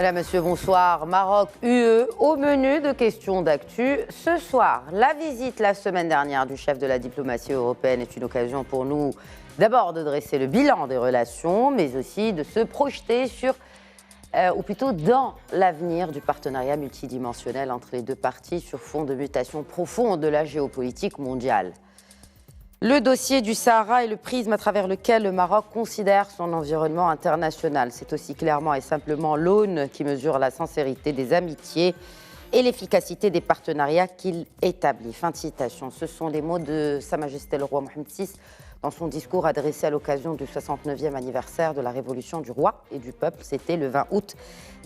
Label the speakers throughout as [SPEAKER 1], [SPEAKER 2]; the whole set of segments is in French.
[SPEAKER 1] Madame, Monsieur, bonsoir. Maroc, UE, au menu de questions d'actu. Ce soir, la visite la semaine dernière du chef de la diplomatie européenne est une occasion pour nous d'abord de dresser le bilan des relations, mais aussi de se projeter sur, ou plutôt dans l'avenir du partenariat multidimensionnel entre les deux parties sur fond de mutation profonde de la géopolitique mondiale. Le dossier du Sahara est le prisme à travers lequel le Maroc considère son environnement international. C'est aussi clairement et simplement l'aune qui mesure la sincérité des amitiés et l'efficacité des partenariats qu'il établit. Fin de citation. Ce sont les mots de Sa Majesté le roi Mohamed VI dans son discours adressé à l'occasion du 69e anniversaire de la Révolution du roi et du peuple. C'était le 20 août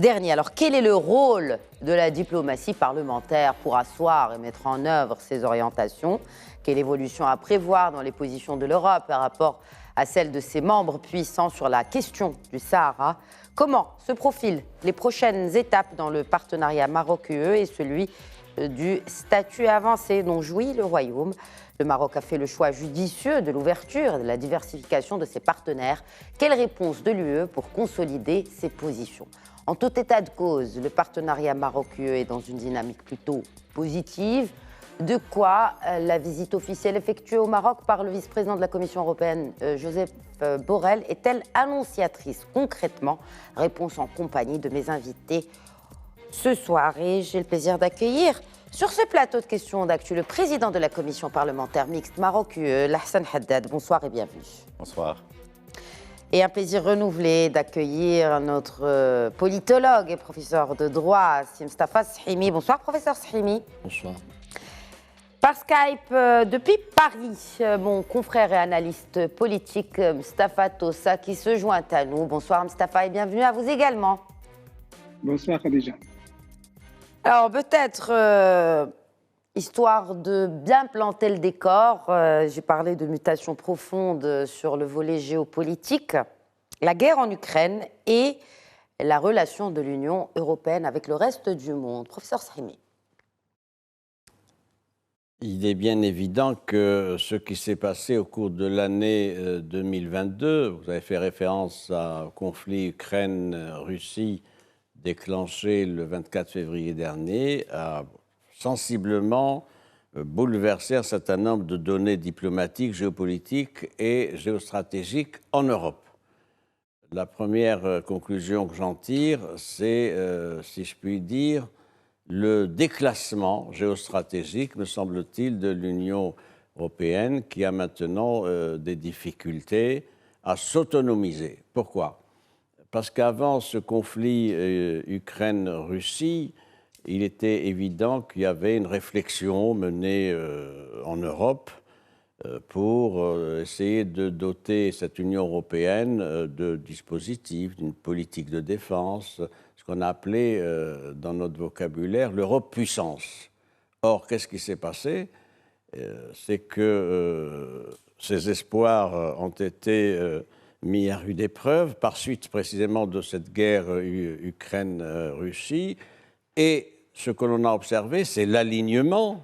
[SPEAKER 1] dernier. Alors, quel est le rôle de la diplomatie parlementaire pour asseoir et mettre en œuvre ces orientations ? Quelle évolution à prévoir dans les positions de l'Europe par rapport à celles de ses membres puissants sur la question du Sahara? Comment se profilent les prochaines étapes dans le partenariat Maroc-UE et celui du statut avancé dont jouit le Royaume? Le Maroc a fait le choix judicieux de l'ouverture et de la diversification de ses partenaires. Quelle réponse de l'UE pour consolider ses positions? En tout état de cause, le partenariat Maroc-UE est dans une dynamique plutôt positive. De quoi la visite officielle effectuée au Maroc par le vice-président de la Commission européenne, Josep Borrell, est-elle annonciatrice concrètement? Réponse en compagnie de mes invités ce soir. Et j'ai le plaisir d'accueillir sur ce plateau de questions d'actu le président de la Commission parlementaire mixte Maroc-UE, Lahsan Haddad. Bonsoir et bienvenue.
[SPEAKER 2] Bonsoir.
[SPEAKER 1] Et un plaisir renouvelé d'accueillir notre politologue et professeur de droit, Mustapha Shimi. Bonsoir, professeur Shimi.
[SPEAKER 2] Bonsoir.
[SPEAKER 1] Par Skype, depuis Paris, mon confrère et analyste politique, Mustapha Tossa, qui se joint à nous. Bonsoir, Mustapha, et bienvenue à vous également.
[SPEAKER 3] Bonsoir, Khadija.
[SPEAKER 1] Alors, peut-être, histoire de bien planter le décor, j'ai parlé de mutation profonde sur le volet géopolitique, la guerre en Ukraine et la relation de l'Union européenne avec le reste du monde. Professeur Shimi.
[SPEAKER 2] Il est bien évident que ce qui s'est passé au cours de l'année 2022, vous avez fait référence au conflit Ukraine-Russie déclenché le 24 février dernier, a sensiblement bouleversé un certain nombre de données diplomatiques, géopolitiques et géostratégiques en Europe. La première conclusion que j'en tire, c'est, si je puis dire, le déclassement géostratégique, me semble-t-il, de l'Union européenne qui a maintenant des difficultés à s'autonomiser. Pourquoi ? Parce qu'avant ce conflit Ukraine-Russie, il était évident qu'il y avait une réflexion menée en Europe pour essayer de doter cette Union européenne de dispositifs, d'une politique de défense, ce qu'on a appelé dans notre vocabulaire l'Europe puissance. Or, qu'est-ce qui s'est passé? C'est que ces espoirs ont été mis à rude épreuve par suite précisément de cette guerre Ukraine-Russie. Et ce que l'on a observé, c'est l'alignement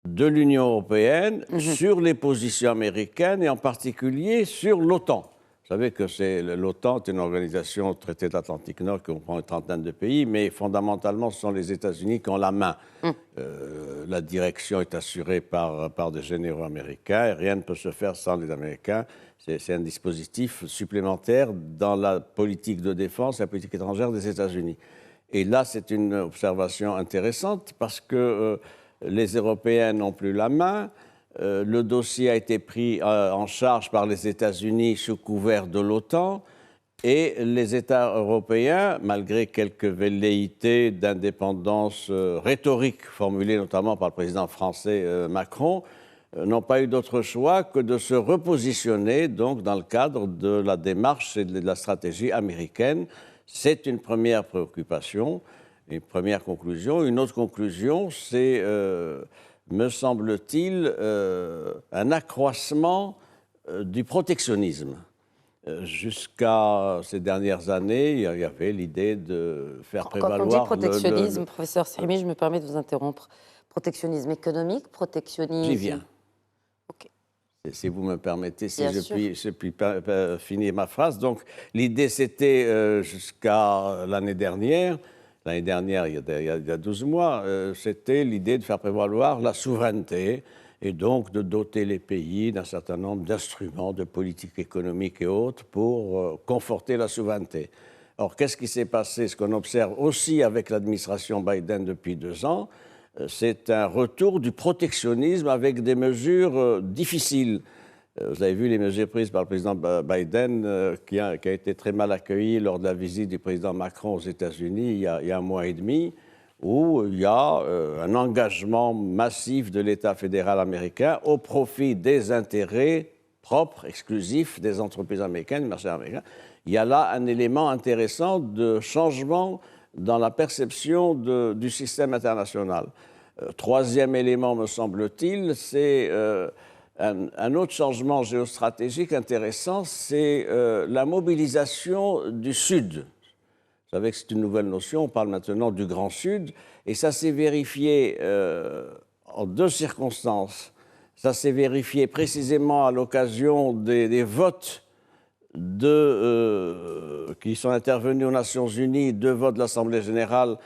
[SPEAKER 2] de l'Union européenne sur les positions américaines et en particulier sur l'OTAN. Vous savez que l'OTAN est une organisation traité de l'Atlantique Nord qui comprend une trentaine de pays, mais fondamentalement, ce sont les États-Unis qui ont la main. La direction est assurée par des généraux américains et rien ne peut se faire sans les Américains. C'est un dispositif supplémentaire dans la politique de défense et la politique étrangère des États-Unis. Et là, c'est une observation intéressante parce que les Européens n'ont plus la main. Le dossier a été pris en charge par les États-Unis sous couvert de l'OTAN et les États européens, malgré quelques velléités d'indépendance rhétorique formulées notamment par le président français Macron, n'ont pas eu d'autre choix que de se repositionner donc, dans le cadre de la démarche et de la stratégie américaine. C'est une première préoccupation, une première conclusion. Une autre conclusion, c'est me semble-t-il, un accroissement du protectionnisme. Jusqu'à ces dernières années, il y avait l'idée de faire prévaloir...
[SPEAKER 1] Quand on dit protectionnisme, professeur Shimi, je me permets de vous interrompre. Protectionnisme économique, protectionnisme...
[SPEAKER 2] J'y viens.
[SPEAKER 1] Okay.
[SPEAKER 2] si vous me permettez, si
[SPEAKER 1] Bien
[SPEAKER 2] je
[SPEAKER 1] sûr.
[SPEAKER 2] puis finir ma phrase. Donc, l'idée, c'était jusqu'à l'année dernière, il y a 12 mois, c'était l'idée de faire prévaloir la souveraineté et donc de doter les pays d'un certain nombre d'instruments de politique économique et autres pour conforter la souveraineté. Or, qu'est-ce qui s'est passé? Ce qu'on observe aussi avec l'administration Biden depuis 2 ans, c'est un retour du protectionnisme avec des mesures difficiles. Vous avez vu les mesures prises par le président Biden, qui a été très mal accueilli lors de la visite du président Macron aux États-Unis il y a un mois et demi, où il y a un engagement massif de l'État fédéral américain au profit des intérêts propres, exclusifs des entreprises américaines, du marché américain. Il y a là un élément intéressant de changement dans la perception du système international. Troisième élément, me semble-t-il, c'est un autre changement géostratégique intéressant, c'est la mobilisation du Sud. Vous savez que c'est une nouvelle notion, on parle maintenant du Grand Sud, et ça s'est vérifié en 2 circonstances. Ça s'est vérifié précisément à l'occasion des votes qui sont intervenus aux Nations Unies, 2 votes de l'Assemblée générale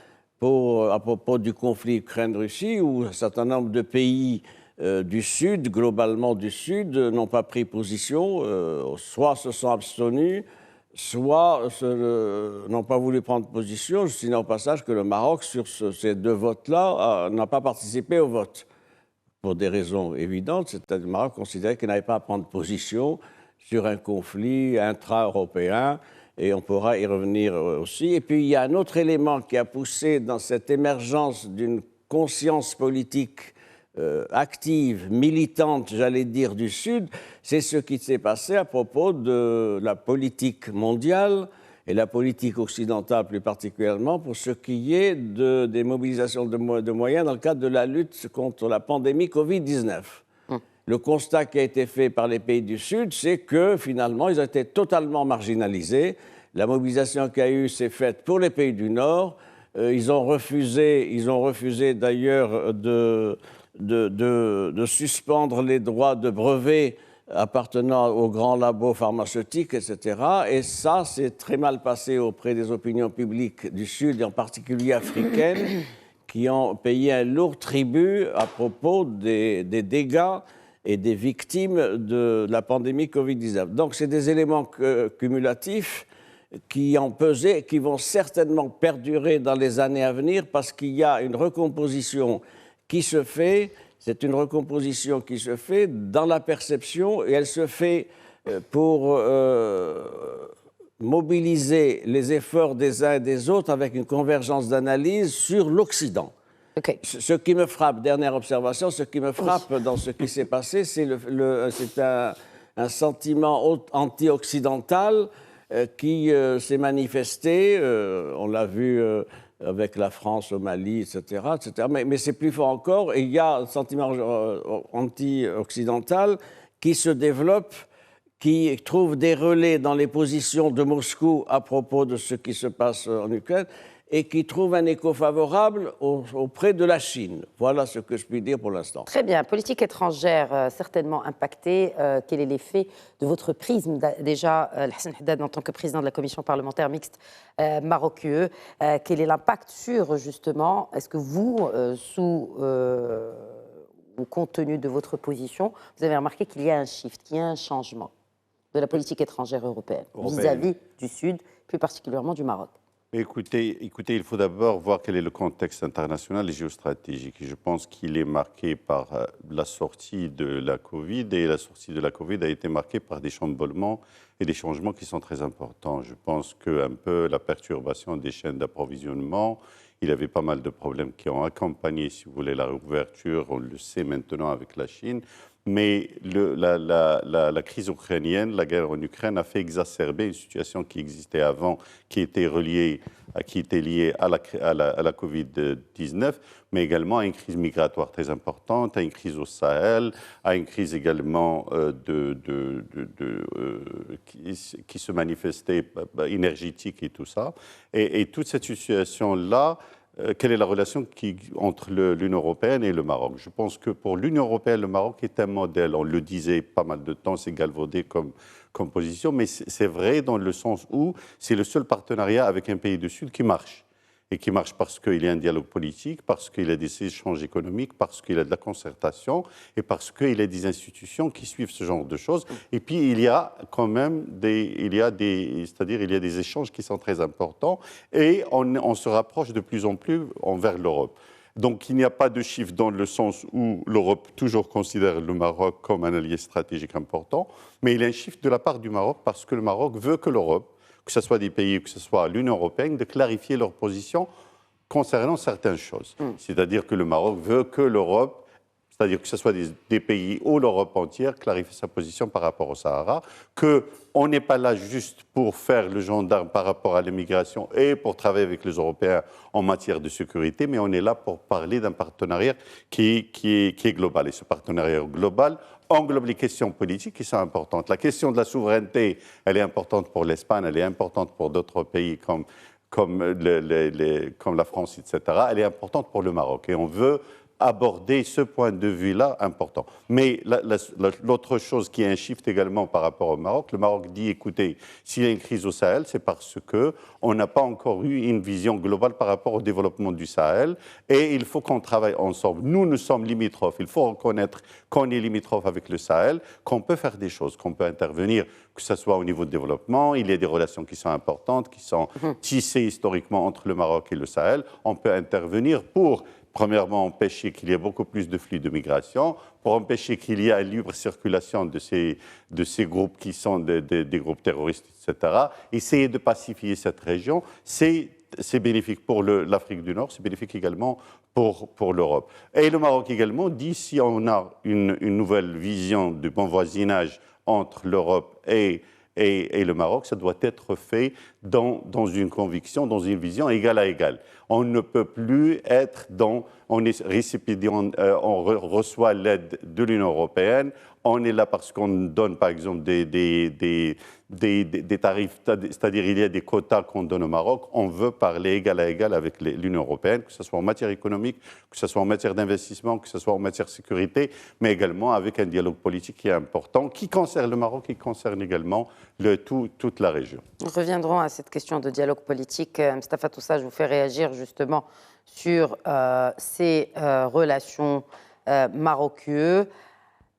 [SPEAKER 2] à propos du conflit Ukraine-Russie, où un certain nombre de pays du Sud, globalement du Sud, n'ont pas pris position, soit se sont abstenus, soit n'ont pas voulu prendre position. Je signale au passage que le Maroc, sur ces 2 votes-là, n'a pas participé au vote, pour des raisons évidentes. C'est-à-dire que le Maroc considérait qu'il n'avait pas à prendre position sur un conflit intra-européen, et on pourra y revenir aussi. Et puis, il y a un autre élément qui a poussé dans cette émergence d'une conscience politique active, militante, j'allais dire, du Sud, c'est ce qui s'est passé à propos de la politique mondiale et la politique occidentale plus particulièrement, pour ce qui est des mobilisations de moyens dans le cadre de la lutte contre la pandémie Covid-19. Le constat qui a été fait par les pays du Sud, c'est que finalement, ils ont été totalement marginalisés. La mobilisation qu'il y a eu s'est faite pour les pays du Nord. Ils ont refusé d'ailleurs de suspendre les droits de brevets appartenant aux grands labos pharmaceutiques, etc. Et ça, c'est très mal passé auprès des opinions publiques du Sud, et en particulier africaines, qui ont payé un lourd tribut à propos des dégâts et des victimes de la pandémie Covid-19. Donc, c'est des éléments cumulatifs qui ont pesé, qui vont certainement perdurer dans les années à venir, parce qu'il y a une recomposition qui se fait. C'est une recomposition qui se fait dans la perception, et elle se fait pour mobiliser les efforts des uns et des autres avec une convergence d'analyse sur l'Occident.
[SPEAKER 1] Okay.
[SPEAKER 2] Ce qui me frappe, dernière observation, ce qui me frappe dans ce qui s'est passé, c'est un sentiment anti-occidental qui s'est manifesté, on l'a vu avec la France au Mali, etc. Mais c'est plus fort encore, et il y a un sentiment anti-occidental qui se développe, qui trouve des relais dans les positions de Moscou à propos de ce qui se passe en Ukraine, et qui trouve un écho favorable auprès de la Chine. Voilà ce que je puis dire pour l'instant.
[SPEAKER 1] Très bien. Politique étrangère certainement impactée. Quel est l'effet de votre prisme déjà, Hassan Haddad, en tant que président de la commission parlementaire mixte Maroc-UE, quel est l'impact sur, justement, est-ce que vous, au compte tenu de votre position, vous avez remarqué qu'il y a un shift, qu'il y a un changement de la politique étrangère européenne vis-à-vis du Sud, plus particulièrement du Maroc?
[SPEAKER 4] Écoutez, il faut d'abord voir quel est le contexte international et géostratégique. Je pense qu'il est marqué par la sortie de la Covid, et la sortie de la Covid a été marquée par des chamboulements et des changements qui sont très importants. Je pense qu'un peu la perturbation des chaînes d'approvisionnement, il y avait pas mal de problèmes qui ont accompagné, si vous voulez, la réouverture, on le sait maintenant avec la Chine. Mais la crise ukrainienne, la guerre en Ukraine, a fait exacerber une situation qui existait avant, qui était liée à la Covid-19, mais également à une crise migratoire très importante, à une crise au Sahel, à une crise également qui se manifestait énergétique et tout ça. Et toute cette situation-là quelle est la relation entre l'Union européenne et le Maroc. Je pense que pour l'Union européenne, le Maroc est un modèle. On le disait pas mal de temps, c'est galvaudé comme position, mais c'est vrai dans le sens où c'est le seul partenariat avec un pays du Sud qui marche. Et qui marche parce qu'il y a un dialogue politique, parce qu'il y a des échanges économiques, parce qu'il y a de la concertation et parce qu'il y a des institutions qui suivent ce genre de choses. Et puis, il y a quand même il y a des échanges qui sont très importants et on se rapproche de plus en plus envers l'Europe. Donc, il n'y a pas de chiffre dans le sens où l'Europe toujours considère le Maroc comme un allié stratégique important, mais il y a un chiffre de la part du Maroc parce que le Maroc veut que l'Europe, que ce soit des pays, que ce soit l'Union européenne, de clarifier leur position concernant certaines choses. C'est-à-dire que le Maroc veut que l'Europe, c'est-à-dire que ce soit des pays ou l'Europe entière, clarifie sa position par rapport au Sahara, qu'on n'est pas là juste pour faire le gendarme par rapport à l'immigration et pour travailler avec les Européens en matière de sécurité, mais on est là pour parler d'un partenariat qui est global. Et ce partenariat global englobe les questions politiques qui sont importantes. La question de la souveraineté, elle est importante pour l'Espagne, elle est importante pour d'autres pays comme la France, etc. Elle est importante pour le Maroc et on veut aborder ce point de vue-là important. Mais l'autre chose qui est un shift également par rapport au Maroc, le Maroc dit, écoutez, s'il y a une crise au Sahel, c'est parce qu'on n'a pas encore eu une vision globale par rapport au développement du Sahel et il faut qu'on travaille ensemble. Nous sommes limitrophes. Il faut reconnaître qu'on est limitrophes avec le Sahel, qu'on peut faire des choses, qu'on peut intervenir, que ce soit au niveau de développement. Il y a des relations qui sont importantes, qui sont tissées historiquement entre le Maroc et le Sahel. On peut intervenir pour premièrement, empêcher qu'il y ait beaucoup plus de flux de migration, pour empêcher qu'il y ait une libre circulation de ces groupes qui sont des groupes terroristes, etc. Essayer de pacifier cette région, c'est bénéfique pour l'Afrique du Nord, c'est bénéfique également pour l'Europe. Et le Maroc également dit, si on a une nouvelle vision de bon voisinage entre l'Europe et le Maroc, ça doit être fait dans une conviction, dans une vision égale à égale. On ne peut plus être on est récipient, on reçoit l'aide de l'Union européenne, on est là parce qu'on donne par exemple des tarifs, c'est-à-dire il y a des quotas qu'on donne au Maroc, on veut parler égal à égal avec l'Union européenne, que ce soit en matière économique, que ce soit en matière d'investissement, que ce soit en matière de sécurité, mais également avec un dialogue politique qui est important, qui concerne le Maroc, qui concerne également toute la région.
[SPEAKER 1] Nous reviendrons à cette question de dialogue politique. Mustapha Toussa, je vous fais réagir justement sur ces relations Maroc-UE.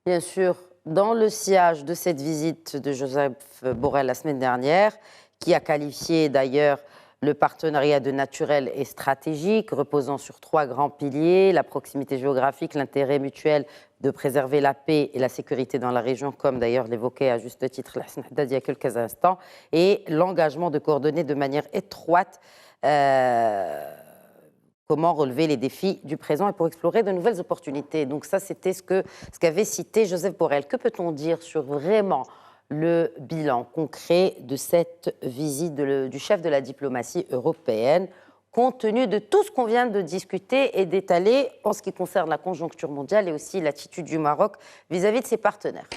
[SPEAKER 1] Bien sûr, dans le sillage de cette visite de Joseph Borrell la semaine dernière, qui a qualifié d'ailleurs le partenariat de naturel et stratégique, reposant sur 3 grands piliers, la proximité géographique, l'intérêt mutuel de préserver la paix et la sécurité dans la région, comme d'ailleurs l'évoquait à juste titre Lassana Haddad il y a quelques instants, et l'engagement de coordonner de manière étroite comment relever les défis du présent et pour explorer de nouvelles opportunités. Donc ça, c'était ce qu'avait cité Joseph Borrell. Que peut-on dire sur vraiment le bilan concret de cette visite du chef de la diplomatie européenne, compte tenu de tout ce qu'on vient de discuter et d'étaler en ce qui concerne la conjoncture mondiale et aussi l'attitude du Maroc vis-à-vis de ses partenaires?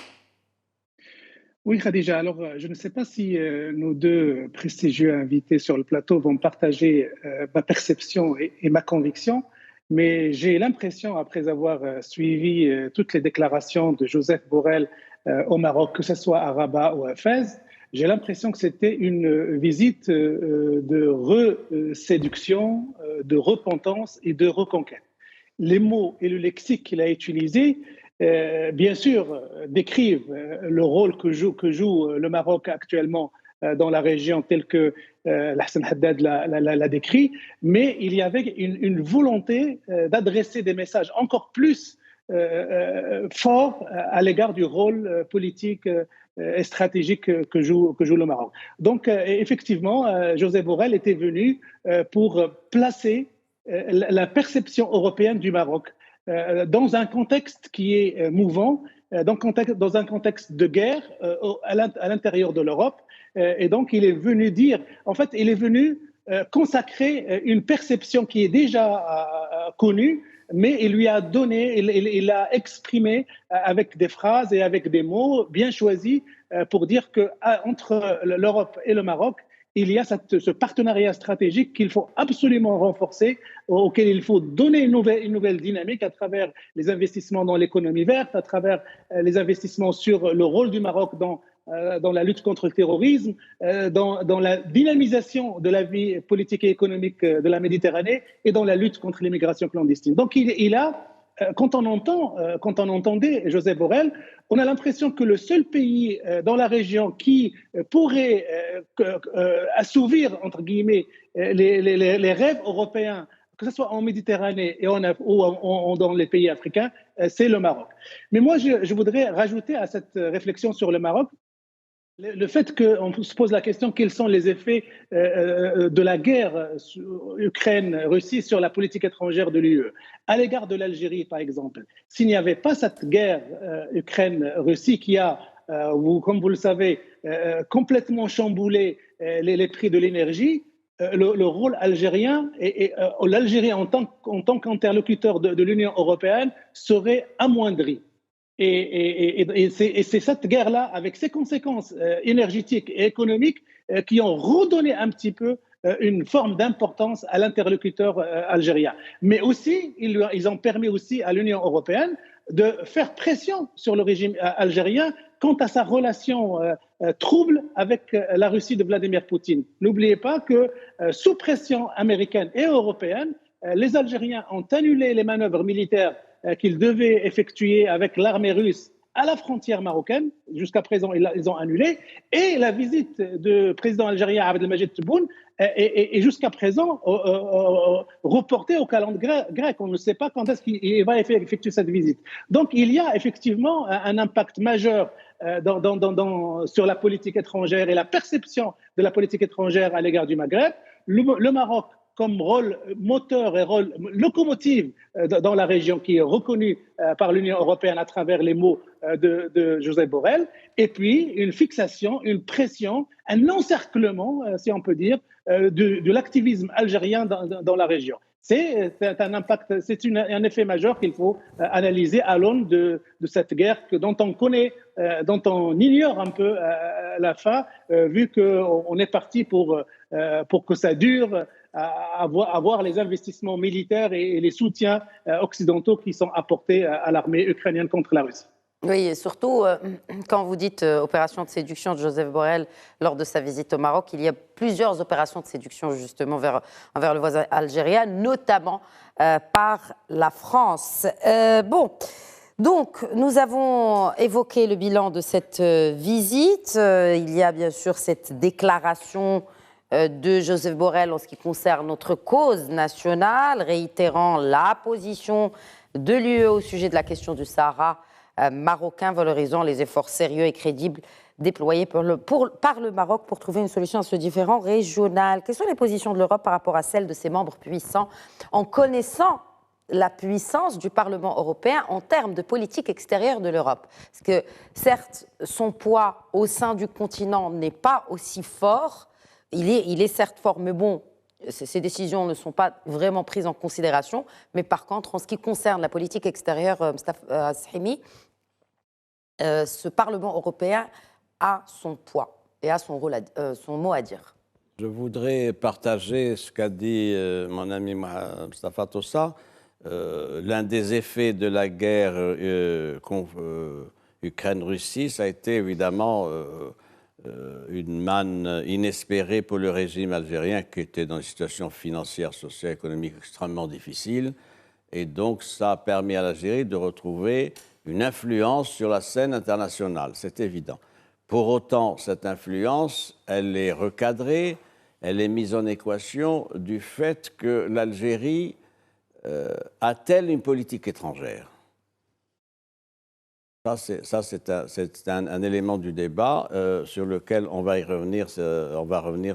[SPEAKER 3] Oui, Khadija. Alors, je ne sais pas si nos 2 prestigieux invités sur le plateau vont partager ma perception et ma conviction, mais j'ai l'impression, après avoir suivi toutes les déclarations de Joseph Borrell au Maroc, que ce soit à Rabat ou à Fès, j'ai l'impression que c'était une visite de reséduction, de repentance et de reconquête. Les mots et le lexique qu'il a utilisés, bien sûr, décrivent le rôle que joue le Maroc actuellement dans la région tel que Lassana Haddad l'a décrit, mais il y avait une volonté d'adresser des messages encore plus forts à l'égard du rôle politique et stratégique que joue le Maroc. Donc, effectivement, Joseph Borrell était venu pour placer la perception européenne du Maroc dans un contexte qui est mouvant, dans un contexte de guerre à l'intérieur de l'Europe. Et donc, il est venu dire, en fait, il est venu consacrer une perception qui est déjà connue, mais il lui a donné, il l'a exprimé avec des phrases et avec des mots bien choisis pour dire qu'entre l'Europe et le Maroc, il y a ce partenariat stratégique qu'il faut absolument renforcer, auquel il faut donner une nouvelle dynamique à travers les investissements dans l'économie verte, à travers les investissements sur le rôle du Maroc dans la lutte contre le terrorisme, dans la dynamisation de la vie politique et économique de la Méditerranée et dans la lutte contre l'immigration clandestine. Donc quand on entendait Josep Borrell, on a l'impression que le seul pays dans la région qui pourrait assouvir, entre guillemets, les rêves européens, que ce soit en Méditerranée ou dans les pays africains, c'est le Maroc. Mais moi, je voudrais rajouter à cette réflexion sur le Maroc le fait qu'on se pose la question quels sont les effets de la guerre Ukraine-Russie sur la politique étrangère de l'UE. À l'égard de l'Algérie, par exemple, s'il n'y avait pas cette guerre Ukraine-Russie qui a, comme vous le savez, complètement chamboulé les prix de l'énergie, le rôle algérien et l'Algérie en tant qu'interlocuteur de l'Union européenne serait amoindri. Et c'est cette guerre-là, avec ses conséquences énergétiques et économiques, qui ont redonné un petit peu une forme d'importance à l'interlocuteur algérien. Mais aussi, ils ont permis aussi à l'Union européenne de faire pression sur le régime algérien quant à sa relation trouble avec la Russie de Vladimir Poutine. N'oubliez pas que sous pression américaine et européenne, les Algériens ont annulé les manœuvres militaires qu'ils devaient effectuer avec l'armée russe à la frontière marocaine. Jusqu'à présent, ils ont annulé. Et la visite du président algérien Abdelmajid Tebboune est jusqu'à présent reportée au calendrier grec. On ne sait pas quand est-ce qu'il va effectuer cette visite. Donc, il y a effectivement un impact majeur sur la politique étrangère et la perception de la politique étrangère à l'égard du Maghreb. Le Maroc, comme rôle moteur et rôle locomotive dans la région, qui est reconnu par l'Union européenne à travers les mots de Josep Borrell, et puis une fixation, une pression, un encerclement, si on peut dire, de l'activisme algérien dans la région. C'est un impact, c'est un effet majeur qu'il faut analyser à l'aune de cette guerre dont on connaît, dont on ignore un peu la fin, vu qu'on est parti pour que ça dure, à voir les investissements militaires et les soutiens occidentaux qui sont apportés à l'armée ukrainienne contre la Russie.
[SPEAKER 1] Oui, et surtout, quand vous dites opération de séduction de Josep Borrell lors de sa visite au Maroc, il y a plusieurs opérations de séduction justement envers le voisin algérien, notamment par la France. Donc, nous avons évoqué le bilan de cette visite. Il y a bien sûr cette déclaration de Josep Borrell en ce qui concerne notre cause nationale, réitérant la position de l'UE au sujet de la question du Sahara marocain, valorisant les efforts sérieux et crédibles déployés par le Maroc pour trouver une solution à ce différend régional. Quelles sont les positions de l'Europe par rapport à celles de ses membres puissants, en connaissant la puissance du Parlement européen en termes de politique extérieure de l'Europe? Parce que certes, son poids au sein du continent n'est pas aussi fort. Il est certes fort, mais bon, ces décisions ne sont pas vraiment prises en considération. Mais par contre, en ce qui concerne la politique extérieure, Mustafa Sahimi, ce Parlement européen a son poids et a son mot à dire.
[SPEAKER 2] Je voudrais partager ce qu'a dit mon ami Mustafa Tossa. L'un des effets de la guerre Ukraine-Russie, ça a été évidemment une manne inespérée pour le régime algérien qui était dans une situation financière, sociale, économique extrêmement difficile. Et donc, ça a permis à l'Algérie de retrouver une influence sur la scène internationale, c'est évident. Pour autant, cette influence, elle est recadrée, elle est mise en équation du fait que l'Algérie a-t-elle une politique étrangère ? Ça, c'est un élément du débat sur lequel on va revenir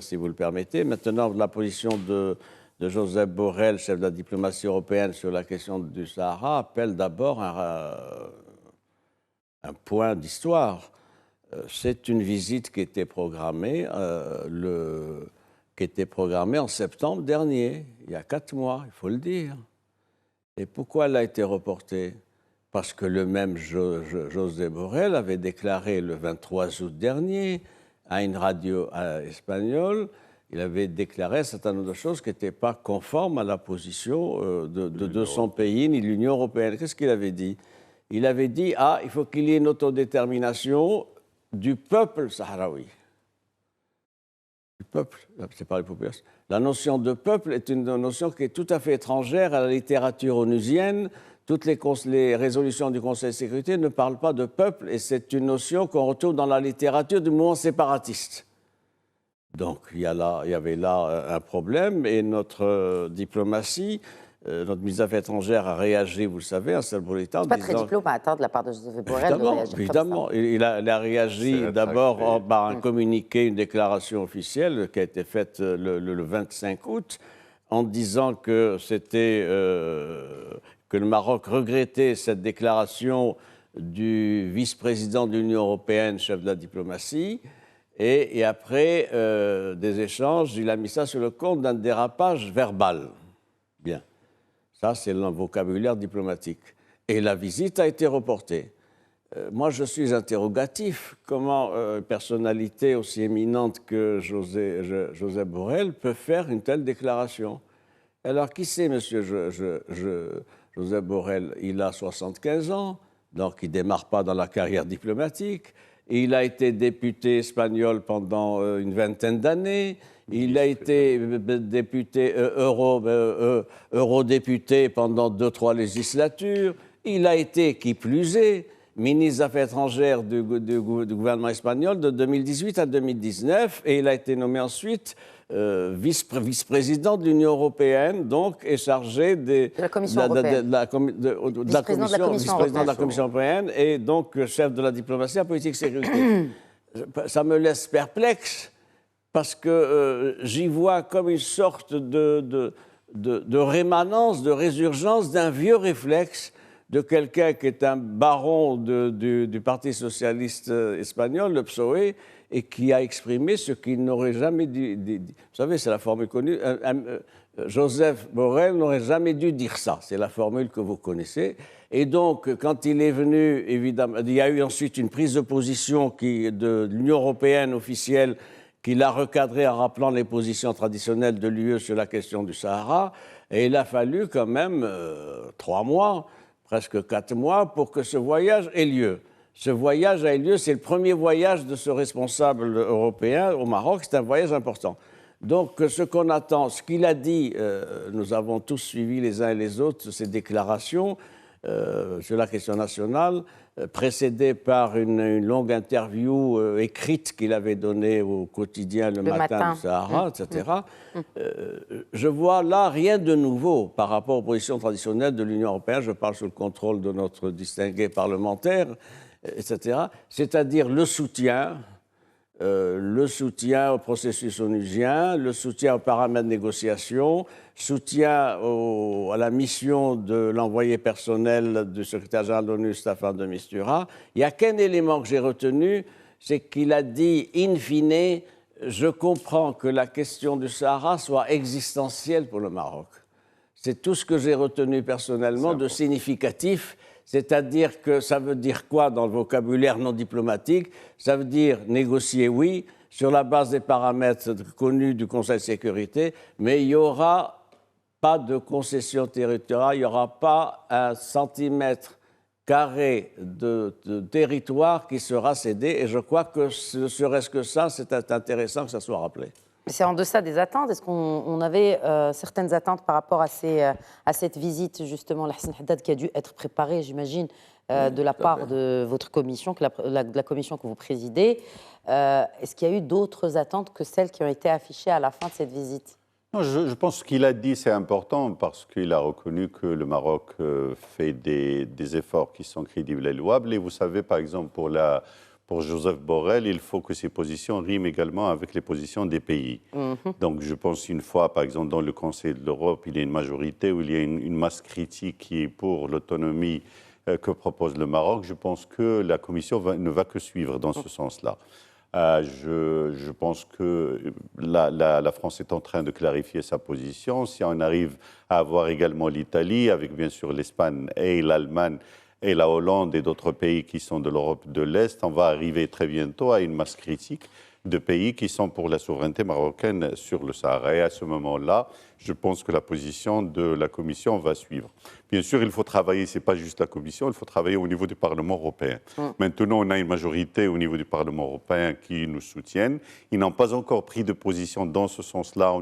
[SPEAKER 2] si vous le permettez. Maintenant, la position de Josep Borrell, chef de la diplomatie européenne sur la question du Sahara, appelle d'abord un point d'histoire. C'est une visite qui était programmée, en septembre dernier, il y a 4 mois, il faut le dire. Et pourquoi elle a été reportée ? Parce que le même Josep Borrell avait déclaré le 23 août dernier à une radio espagnole il avait déclaré un certain nombre de choses qui n'étaient pas conformes à la position de son pays ni de l'Union européenne. Qu'est-ce qu'il avait dit? Il avait dit il faut qu'il y ait une autodétermination du peuple sahraoui. Du peuple, c'est pas les populations. La notion de peuple est une notion qui est tout à fait étrangère à la littérature onusienne. Toutes les résolutions du Conseil de sécurité ne parlent pas de peuple et c'est une notion qu'on retrouve dans la littérature du mouvement séparatiste. Donc il y avait là un problème et notre diplomatie, notre ministre des Affaires étrangères a réagi, vous le savez, en Serbolitan.
[SPEAKER 1] C'est pas très diplomate de la part de Joseph Borrell de réagir
[SPEAKER 2] évidemment.
[SPEAKER 1] comme ça.
[SPEAKER 2] Il a réagi d'abord par un communiqué, une déclaration officielle qui a été faite le 25 août en disant que que le Maroc regrettait cette déclaration du vice-président de l'Union européenne, chef de la diplomatie. Et après des échanges, il a mis ça sur le compte d'un dérapage verbal. Bien. Ça, c'est le vocabulaire diplomatique. Et la visite a été reportée. Moi, je suis interrogatif. Comment une personnalité aussi éminente que Joseph Borrell peut faire une telle déclaration? Alors, qui c'est, monsieur Joseph Borrell? Il a 75 ans, donc il ne démarre pas dans la carrière diplomatique. Il a été député espagnol pendant une vingtaine d'années. Il a été député eurodéputé pendant 2-3 législatures. Il a été, qui plus est, ministre des Affaires étrangères du gouvernement espagnol de 2018 à 2019. Et il a été nommé ensuite vice-président de l'Union européenne, donc, et chargé de la Commission européenne. Vice-président de la Commission européenne et donc chef de la diplomatie en politique sécurité. Ça me laisse perplexe parce que j'y vois comme une sorte de rémanence, de résurgence d'un vieux réflexe de quelqu'un qui est un baron du Parti socialiste espagnol, le PSOE, et qui a exprimé ce qu'il n'aurait jamais dû dire. Vous savez, c'est la formule connue. Joseph Borrell n'aurait jamais dû dire ça. C'est la formule que vous connaissez. Et donc, quand il est venu, évidemment, il y a eu ensuite une prise de position de l'Union européenne officielle qui l'a recadré en rappelant les positions traditionnelles de l'UE sur la question du Sahara. Et il a fallu quand même 3 mois, presque 4 mois, pour que ce voyage ait lieu. Ce voyage a eu lieu, c'est le premier voyage de ce responsable européen au Maroc, c'est un voyage important. Donc ce qu'on attend, ce qu'il a dit, nous avons tous suivi les uns et les autres ces déclarations sur la question nationale, précédées par une longue interview écrite qu'il avait donnée au quotidien le matin du Sahara, etc. Je vois là rien de nouveau par rapport aux positions traditionnelles de l'Union européenne, je parle sous le contrôle de notre distingué parlementaire, etc., c'est-à-dire le soutien au processus onusien, le soutien aux paramètres de négociation, soutien à la mission de l'envoyé personnel du secrétaire général de l'ONU, Staffan de Mistura. Il n'y a qu'un élément que j'ai retenu, c'est qu'il a dit, in fine, je comprends que la question du Sahara soit existentielle pour le Maroc. C'est tout ce que j'ai retenu personnellement de significatif. C'est-à-dire que ça veut dire quoi dans le vocabulaire non diplomatique? Ça veut dire négocier, oui, sur la base des paramètres connus du Conseil de sécurité, mais il n'y aura pas de concession territoriale, il n'y aura pas un centimètre carré de territoire qui sera cédé. Et je crois que ne serait-ce que ça, c'est intéressant que ça soit rappelé.
[SPEAKER 1] C'est en deçà des attentes. Est-ce qu'on avait certaines attentes par rapport à cette visite, justement, l'Hassan Haddad, qui a dû être préparée, j'imagine, de la part de votre commission, la commission que vous présidez. Est-ce qu'il y a eu d'autres attentes que celles qui ont été affichées à la fin de cette visite?
[SPEAKER 4] Non, je pense qu'il a dit, c'est important, parce qu'il a reconnu que le Maroc fait des efforts qui sont crédibles et louables. Et vous savez, par exemple, pour Joseph Borrell, il faut que ses positions riment également avec les positions des pays. Donc je pense une fois, par exemple, dans le Conseil de l'Europe, il y a une majorité où il y a une masse critique qui est pour l'autonomie que propose le Maroc. Je pense que la Commission ne va que suivre dans ce sens-là. Je pense que la France est en train de clarifier sa position. Si on arrive à avoir également l'Italie, avec bien sûr l'Espagne et l'Allemagne, et la Hollande et d'autres pays qui sont de l'Europe de l'Est, on va arriver très bientôt à une masse critique. de pays qui sont pour la souveraineté marocaine sur le Sahara. Et à ce moment-là, je pense que la position de la Commission va suivre. Bien sûr, il faut travailler, ce n'est pas juste la Commission, il faut travailler au niveau du Parlement européen. Maintenant, on a une majorité au niveau du Parlement européen qui nous soutiennent. Ils n'ont pas encore pris de position dans ce sens-là,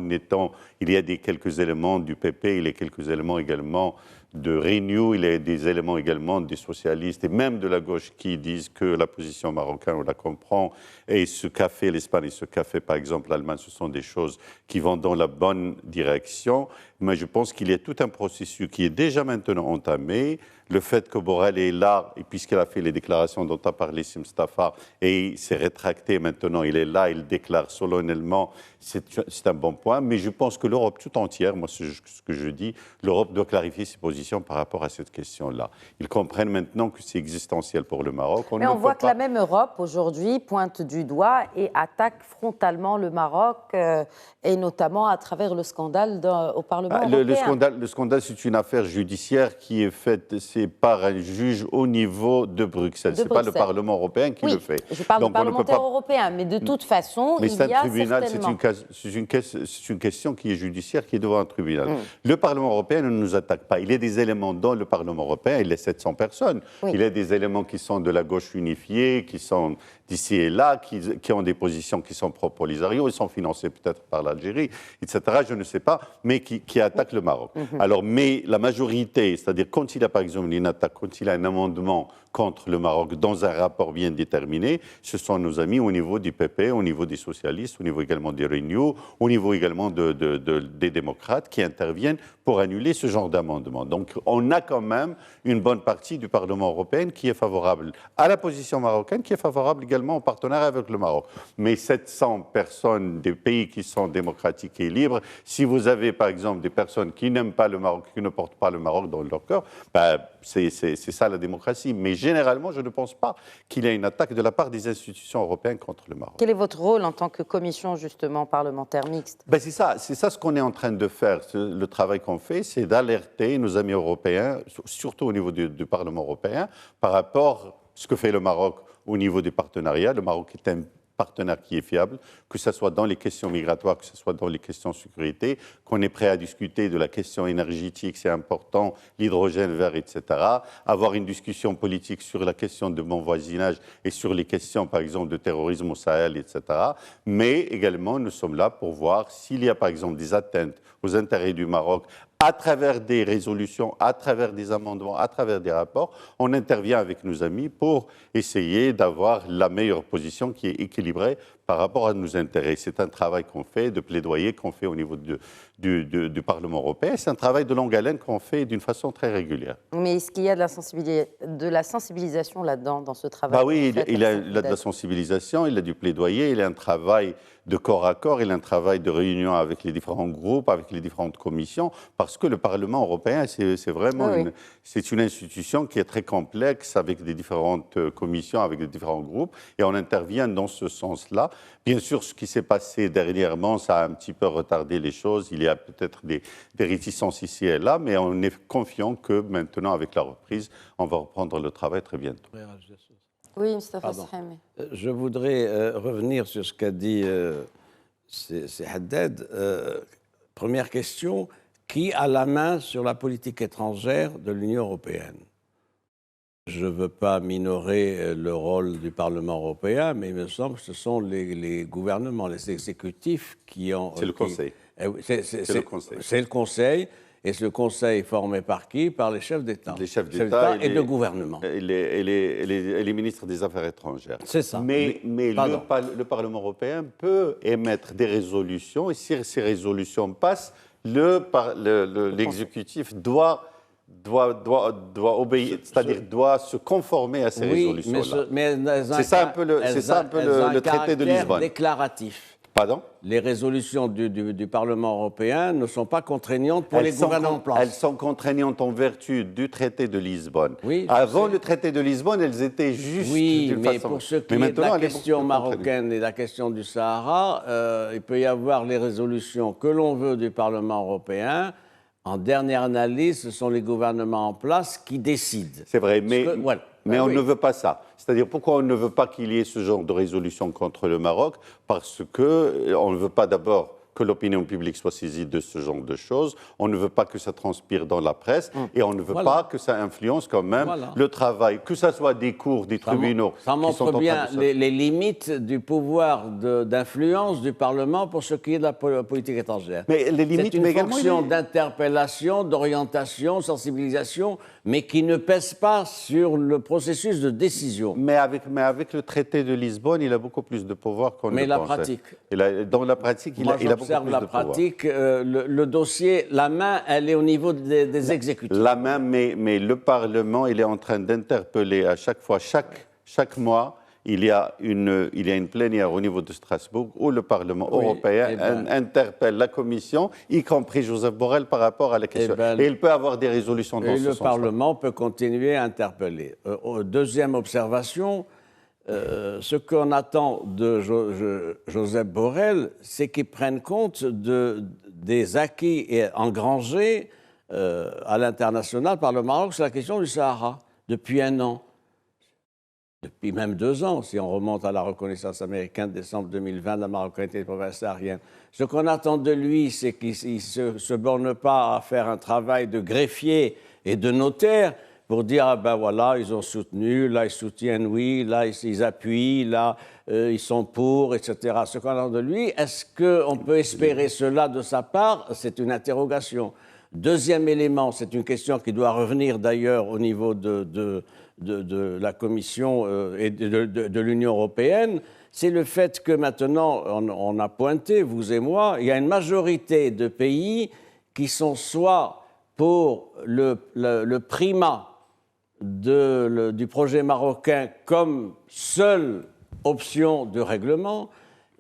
[SPEAKER 4] il y a quelques éléments du PP, il y a quelques éléments également de Renew, il y a des éléments également des socialistes et même de la gauche qui disent que la position marocaine, on la comprend, et ce qu'a fait l'Espagne et ce qu'a fait par exemple l'Allemagne, ce sont des choses qui vont dans la bonne direction. Mais je pense qu'il y a tout un processus qui est déjà maintenant entamé. Le fait que Borrell est là, et puisqu'il a fait les déclarations dont a parlé Sim Staffar, et il s'est rétracté maintenant, il est là, il déclare solennellement, c'est un bon point. Mais je pense que l'Europe tout entière, moi ce que je dis, l'Europe doit clarifier ses positions par rapport à cette question-là. Ils comprennent maintenant que c'est existentiel pour le Maroc.
[SPEAKER 1] Mais on voit que la même Europe aujourd'hui pointe du doigt et attaque frontalement le Maroc, et notamment à travers le scandale au Parlement européen.
[SPEAKER 4] Le scandale, c'est une affaire judiciaire qui est faite, c'est par un juge au niveau de Bruxelles. Ce n'est pas le Parlement européen qui le fait.
[SPEAKER 1] Je parle du parlementaire européen, mais de toute façon, il y a certainement...
[SPEAKER 4] C'est une question qui est judiciaire, qui est devant un tribunal. Le Parlement européen ne nous attaque pas. Il y a des éléments dans le Parlement européen, il y a 700 personnes. Il y a des éléments qui sont de la gauche unifiée, qui sont d'ici et là, qui ont des positions qui sont pro-Polisario, ils sont financés peut-être par l'Algérie, etc., je ne sais pas, mais qui attaquent le Maroc. Alors, mais la majorité, c'est-à-dire quand il y a par exemple une attaque, quand il y a un amendement contre le Maroc dans un rapport bien déterminé, ce sont nos amis au niveau du PP, au niveau des socialistes, au niveau également des Renew, au niveau également des démocrates qui interviennent pour annuler ce genre d'amendement. Donc on a quand même une bonne partie du Parlement européen qui est favorable à la position marocaine, qui est favorable également au partenariat avec le Maroc. Mais 700 personnes des pays qui sont démocratiques et libres, si vous avez par exemple des personnes qui n'aiment pas le Maroc, qui ne portent pas le Maroc dans leur cœur, c'est ça la démocratie. Mais généralement, je ne pense pas qu'il y ait une attaque de la part des institutions européennes contre le Maroc.
[SPEAKER 1] Quel est votre rôle en tant que commission justement parlementaire mixte?
[SPEAKER 4] C'est ça ce qu'on est en train de faire. Le travail qu'on fait, c'est d'alerter nos amis européens, surtout au niveau du Parlement européen, par rapport à ce que fait le Maroc au niveau des partenariats. Le Maroc est un partenaire qui est fiable, que ce soit dans les questions migratoires, que ce soit dans les questions de sécurité, qu'on est prêt à discuter de la question énergétique, c'est important, l'hydrogène vert, etc. Avoir une discussion politique sur la question de bon voisinage et sur les questions, par exemple, de terrorisme au Sahel, etc. Mais également, nous sommes là pour voir s'il y a, par exemple, des atteintes aux intérêts du Maroc à travers des résolutions, à travers des amendements, à travers des rapports, on intervient avec nos amis pour essayer d'avoir la meilleure position qui est équilibrée par rapport à nos intérêts. C'est un travail qu'on fait, de plaidoyer qu'on fait au niveau du Parlement européen. C'est un travail de longue haleine qu'on fait d'une façon très régulière.
[SPEAKER 1] Mais est-ce qu'il y a de la sensibilisation là-dedans, dans ce travail?
[SPEAKER 4] Oui, il y a de la sensibilisation, il y a du plaidoyer, il y a un travail de corps à corps, il y a un travail de réunion avec les différents groupes, avec les différentes commissions, parce que le Parlement européen, c'est vraiment c'est une institution qui est très complexe, avec des différentes commissions, avec des différents groupes, et on intervient dans ce sens-là. Bien sûr, ce qui s'est passé dernièrement, ça a un petit peu retardé les choses, il y a peut-être des réticences ici et là, mais on est confiant que maintenant, avec la reprise, on va reprendre le travail très bientôt.
[SPEAKER 1] Oui, Moustapha Sahami.
[SPEAKER 2] Je voudrais revenir sur ce qu'a dit Haddad. Première question, qui a la main sur la politique étrangère de l'Union européenne? Je ne veux pas minorer le rôle du Parlement européen, mais il me semble que ce sont les gouvernements, les exécutifs qui ont...
[SPEAKER 4] C'est le Conseil.
[SPEAKER 2] C'est le Conseil. C'est le Conseil. Et ce Conseil est formé par qui? Par les chefs d'État.
[SPEAKER 4] Les chefs d'État
[SPEAKER 2] et de gouvernement.
[SPEAKER 4] Et les ministres des Affaires étrangères.
[SPEAKER 2] C'est ça.
[SPEAKER 4] Mais le Parlement européen peut émettre des résolutions, et si ces résolutions passent, l'exécutif doit obéir, c'est-à-dire doit se conformer à ces résolutions-là. C'est ça un peu le traité de Lisbonne.
[SPEAKER 2] Déclaratif.
[SPEAKER 4] Pardon?
[SPEAKER 2] Les résolutions du Parlement européen ne sont pas contraignantes pour les gouvernements en place.
[SPEAKER 4] Elles sont contraignantes en vertu du traité de Lisbonne.
[SPEAKER 2] Oui,
[SPEAKER 4] avant le traité de Lisbonne, elles étaient juste d'une façon.
[SPEAKER 2] Mais pour ce qui est de la question marocaine et de la question du Sahara, il peut y avoir les résolutions que l'on veut du Parlement européen en dernière analyse, ce sont les gouvernements en place qui décident.
[SPEAKER 4] C'est vrai, mais,
[SPEAKER 2] voilà.
[SPEAKER 4] mais on ne veut pas ça. C'est-à-dire, pourquoi on ne veut pas qu'il y ait ce genre de résolution contre le Maroc? Parce qu'on ne veut pas d'abord que l'opinion publique soit saisie de ce genre de choses. On ne veut pas que ça transpire dans la presse et on ne veut pas que ça influence quand même le travail, que ce soit des cours, des tribunaux.
[SPEAKER 2] Ça montre bien les limites du pouvoir d'influence du Parlement pour ce qui est de la politique étrangère.
[SPEAKER 4] Mais les limites,
[SPEAKER 2] c'est une fonction d'interpellation, d'orientation, sensibilisation, mais qui ne pèse pas sur le processus de décision.
[SPEAKER 4] Mais avec le traité de Lisbonne, il a beaucoup plus de pouvoir qu'on ne le pensait.
[SPEAKER 2] Mais la pratique.
[SPEAKER 4] Dans la pratique, il a beaucoup plus de pouvoir.
[SPEAKER 2] Observe la pratique, le dossier, la main, elle est au niveau des exécutifs.
[SPEAKER 4] La main, mais le Parlement, il est en train d'interpeller à chaque fois, chaque mois, il y a une plénière au niveau de Strasbourg où le Parlement européen interpelle la Commission, y compris Joseph Borrell, par rapport à la question. Et il peut avoir des résolutions dans ce sens.
[SPEAKER 2] Et le Parlement peut continuer à interpeller. Deuxième observation, ce qu'on attend de Joseph Borrell, c'est qu'il prenne compte des acquis engrangés à l'international par le Maroc sur la question du Sahara depuis 1 an, depuis même 2 ans, si on remonte à la reconnaissance américaine de décembre 2020 de la marocanité des provinces sahariennes. Ce qu'on attend de lui, c'est qu'il ne se borne pas à faire un travail de greffier et de notaire, pour dire, ah ben voilà, ils ont soutenu, là ils soutiennent oui, là ils appuient, là ils sont pour, etc. Ce qu'on a de lui, est-ce qu'on peut espérer cela de sa part? C'est une interrogation. Deuxième élément, c'est une question qui doit revenir d'ailleurs au niveau de la Commission et de l'Union européenne, c'est le fait que maintenant, on a pointé, vous et moi, il y a une majorité de pays qui sont soit pour le primat du projet marocain comme seule option de règlement.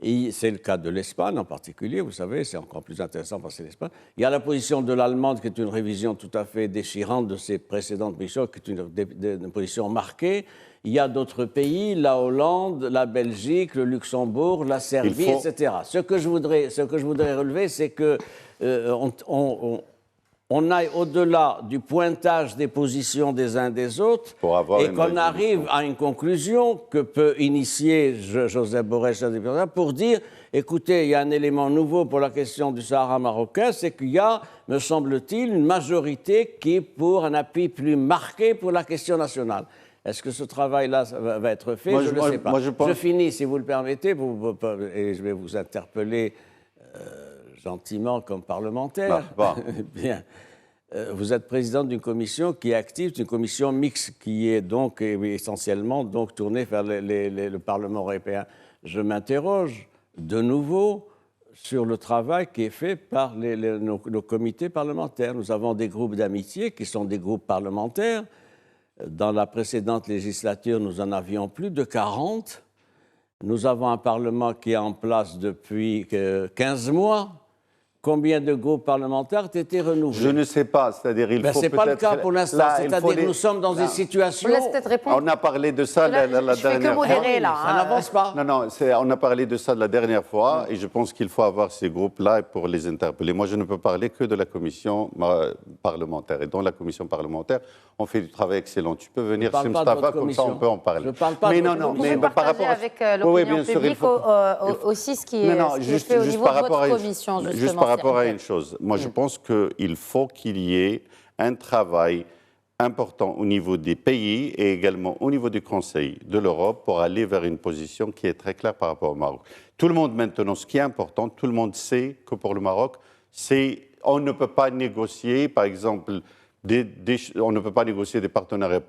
[SPEAKER 2] C'est le cas de l'Espagne en particulier, vous savez, c'est encore plus intéressant parce que c'est l'Espagne. Il y a la position de l'Allemande qui est une révision tout à fait déchirante de ses précédentes positions, qui est une position marquée. Il y a d'autres pays, la Hollande, la Belgique, le Luxembourg, la Serbie, etc. Ce que je voudrais relever, c'est que on aille au-delà du pointage des positions des uns des autres et qu'on arrive à une conclusion que peut initier Joseph Borrell pour dire, écoutez, il y a un élément nouveau pour la question du Sahara marocain, c'est qu'il y a, me semble-t-il, une majorité qui est pour un appui plus marqué pour la question nationale. Est-ce que ce travail-là va être fait? Je ne le sais pas. Je finis, si vous le permettez, et je vais vous interpeller gentiment comme parlementaire. Bien. Vous êtes président d'une commission qui est active, une commission mixte qui est donc essentiellement donc tournée vers le Parlement européen. Je m'interroge de nouveau sur le travail qui est fait par nos comités parlementaires. Nous avons des groupes d'amitié qui sont des groupes parlementaires. Dans la précédente législature, nous en avions plus de 40. Nous avons un Parlement qui est en place depuis 15 mois. Combien de groupes parlementaires ont été renouvelés?
[SPEAKER 4] Je ne sais pas. C'est-à-dire, il faut
[SPEAKER 2] c'est pas le cas pour l'instant. C'est-à-dire que nous sommes dans une situation...
[SPEAKER 4] On a parlé de ça la dernière fois.
[SPEAKER 2] Ça n'avance pas.
[SPEAKER 4] Non, on a parlé de ça la dernière fois et je pense qu'il faut avoir ces groupes-là pour les interpeller. Moi, je ne peux parler que de la commission parlementaire. Et dans la commission parlementaire, on fait du travail excellent. Tu peux venir, Mustafa, comme ça on peut en parler.
[SPEAKER 1] Je ne parle pas de votre commission. Mais par rapport avec l'opinion publique aussi ce qui est fait au niveau de votre commission, justement.
[SPEAKER 4] Juste par rapport à une chose, moi je pense qu'il faut qu'il y ait un travail important au niveau des pays et également au niveau du Conseil de l'Europe pour aller vers une position qui est très claire par rapport au Maroc. Tout le monde maintenant, ce qui est important, tout le monde sait que pour le Maroc, on ne peut pas négocier, par exemple, on ne peut pas négocier des partenariats